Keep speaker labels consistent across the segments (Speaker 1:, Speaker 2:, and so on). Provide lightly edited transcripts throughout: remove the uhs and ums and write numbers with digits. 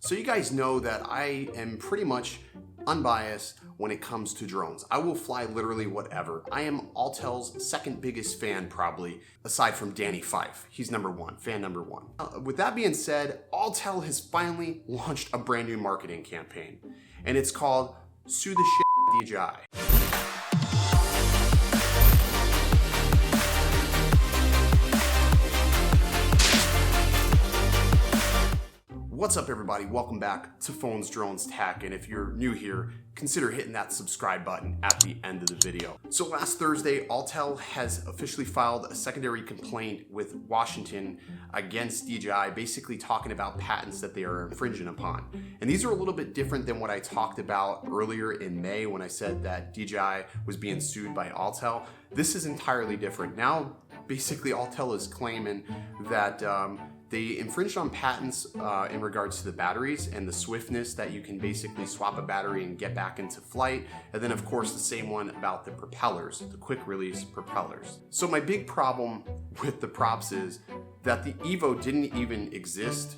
Speaker 1: So you guys know that I am pretty much unbiased when it comes to drones. I will fly literally whatever. I am Autel's second biggest fan probably, aside from Danny Fife. He's number one, fan number one. With that being said, Autel has finally launched a brand new marketing campaign, and it's called Sue the Shit DJI. What's up everybody, welcome back to Phones, Drones, Tech, and if you're new here, consider hitting that subscribe button at the end of the video. So last Thursday, Autel has officially filed a secondary complaint with Washington against DJI, basically talking about patents that they are infringing upon. And these are a little bit different than what I talked about earlier in May when I said that DJI was being sued by Autel. This is entirely different. Now, basically Autel is claiming that they infringed on patents in regards to the batteries and the swiftness that you can basically swap a battery and get back into flight. And then of course the same one about the propellers, the quick release propellers. So my big problem with the props is that the Evo didn't even exist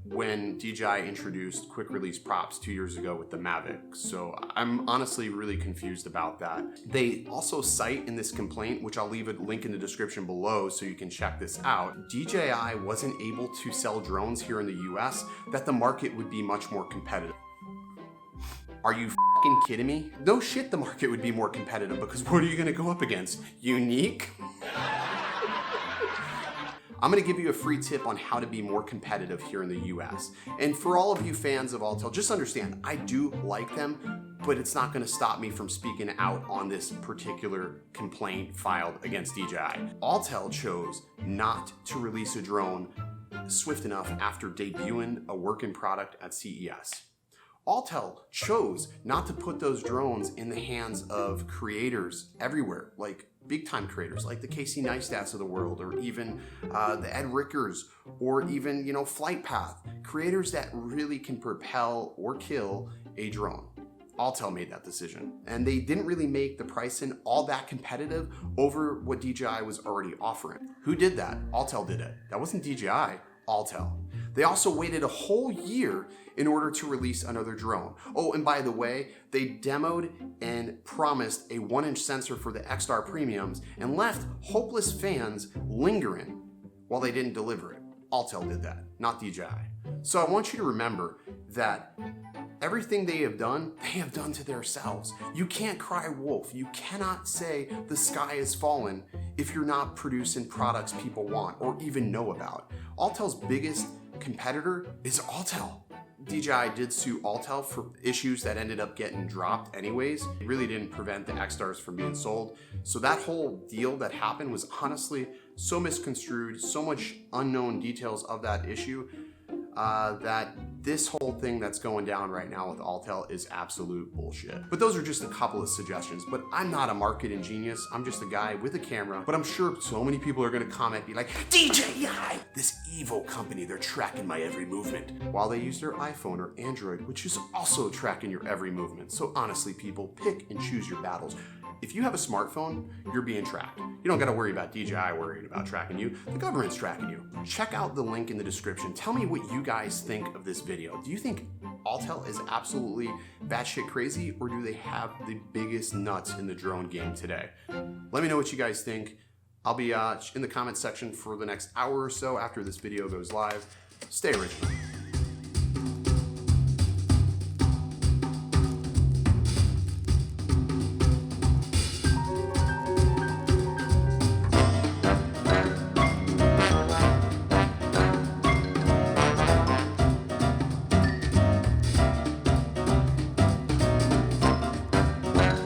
Speaker 1: when DJI introduced quick release props 2 years ago with the Mavic. So I'm honestly really confused about that. They also cite in this complaint, which I'll leave a link in the description below so you can check this out, DJI wasn't able to sell drones here in the US, that the market would be much more competitive. Are you f***ing kidding me? No shit, the market would be more competitive because what are you gonna go up against? Unique? I'm gonna give you a free tip on how to be more competitive here in the US. And for all of you fans of Autel, just understand, I do like them, but it's not gonna stop me from speaking out on this particular complaint filed against DJI. Autel chose not to release a drone swift enough after debuting a working product at CES. Autel chose not to put those drones in the hands of creators everywhere, like big time creators like the Casey Neistats of the world, or even the Ed Rickers, or even, you know, Flight Path, creators that really can propel or kill a drone. Autel made that decision, and they didn't really make the pricing all that competitive over what DJI was already offering. Who did that? Autel did it. That wasn't DJI, Autel. They also waited a whole year in order to release another drone. Oh, and by the way, they demoed and promised a 1-inch sensor for the X-Star Premiums and left hopeless fans lingering while they didn't deliver it. Autel did that, not DJI. So I want you to remember that everything they have done to themselves. You can't cry wolf. You cannot say the sky is fallen if you're not producing products people want or even know about. Autel's biggest competitor is Autel. DJI did sue Autel for issues that ended up getting dropped anyways. It really didn't prevent the X-Stars from being sold. So that whole deal that happened was honestly so misconstrued, so much unknown details of that issue, that this whole thing that's going down right now with Autel is absolute bullshit. But those are just a couple of suggestions, but I'm not a marketing genius. I'm just a guy with a camera, but I'm sure so many people are gonna comment, be like, DJI, this evil company, they're tracking my every movement. While they use their iPhone or Android, which is also tracking your every movement. So honestly, people, pick and choose your battles. If you have a smartphone, you're being tracked. You don't gotta worry about DJI worrying about tracking you. The government's tracking you. Check out the link in the description. Tell me what you guys think of this video. Do you think Autel is absolutely batshit crazy, or do they have the biggest nuts in the drone game today? Let me know what you guys think. I'll be in the comment section for the next hour or so after this video goes live. Stay original.